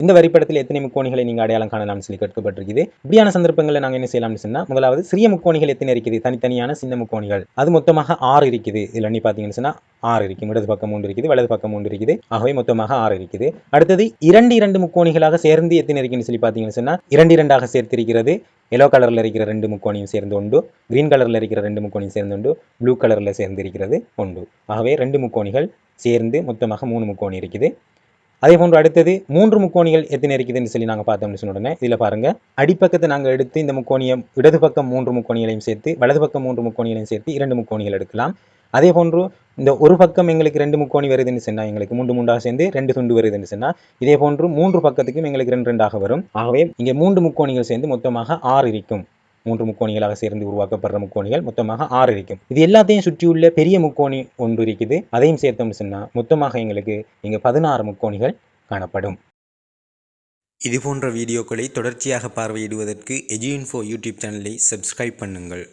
இந்த வரைபடத்தில் எத்தனை முக்கோணிகளை நீங்கள் அடையாளம் காணலாம்னு சொல்லி கேட்கப்பட்டிருக்குது. இப்படியான சந்தர்ப்பங்களில் நாங்கள் என்ன செய்யலாம்னு சொன்னால், முதலாவது சிறிய முக்கோணிகள் எத்தனை இருக்குது, தனித்தனியான சின்ன முக்கோணிகள் அது மொத்தமாக 6 இருக்குது. இதில் எண்ணி பார்த்தீங்கன்னு சொன்னால் 6 இருக்கும். இடது பக்கம் 3 இருக்குது, வலது பக்கம் 3 இருக்குது. ஆகவே மொத்தமாக 6 இருக்குது. அடுத்தது 2 முக்கோணிகளாக சேர்ந்து எத்தனை இருக்குன்னு சொல்லி பார்த்தீங்கன்னு சொன்னால் 2 சேர்த்திருக்கிறது. எல்லோ கலரில் இருக்கிற 2 முக்கோணியும் சேர்ந்து உண்டு, கிரீன் கலரில் இருக்கிற 2 முக்கோணியும் சேர்ந்து உண்டு, ப்ளூ கலரில் சேர்ந்து இருக்கிறது உண்டு. ஆகவே 2 முக்கோணிகள் சேர்ந்து மொத்தமாக 3 முக்கோணி இருக்குது. அதே போன்று அடுத்தது 3 முக்கோணிகள் எத்தனை இருக்குதுன்னு சொல்லி நாங்கள் பார்த்தோம்னு சொன்ன உடனே இதில் பாருங்க, அடிப்பக்கத்தை நாங்கள் எடுத்து இந்த முக்கோணியம் இடது பக்கம் 3 முக்கோணிகளையும் சேர்த்து வலது பக்கம் 3 முக்கோணிகளையும் சேர்த்து 2 முக்கோணிகள் எடுக்கலாம். அதே போன்று இந்த ஒரு பக்கம் எங்களுக்கு 2 முக்கோணி வருதுன்னு சொன்னால், எங்களுக்கு 3 சேர்ந்து 2 துண்டு வருதுன்னு சொன்னால், இதே போன்று 3 பக்கத்துக்கும் எங்களுக்கு 2 வரும். ஆகவே இங்கே 3 முக்கோணிகள் சேர்ந்து மொத்தமாக 6 இருக்கும். 3 முக்கோணிகளாக சேர்ந்து உருவாக்கப்படுற முக்கோணிகள் மொத்தமாக 6 இருக்கும். இது எல்லாத்தையும் சுற்றியுள்ள பெரிய முக்கோணி ஒன்று இருக்குது. அதையும் சேர்த்தோம்னு சொன்னால் மொத்தமாக எங்களுக்கு இங்கே 16 முக்கோணிகள் காணப்படும். இதுபோன்ற வீடியோக்களை தொடர்ச்சியாக பார்வையிடுவதற்கு எஜுஇன்ஃபோ யூடியூப் சேனலை சப்ஸ்கிரைப் பண்ணுங்கள்.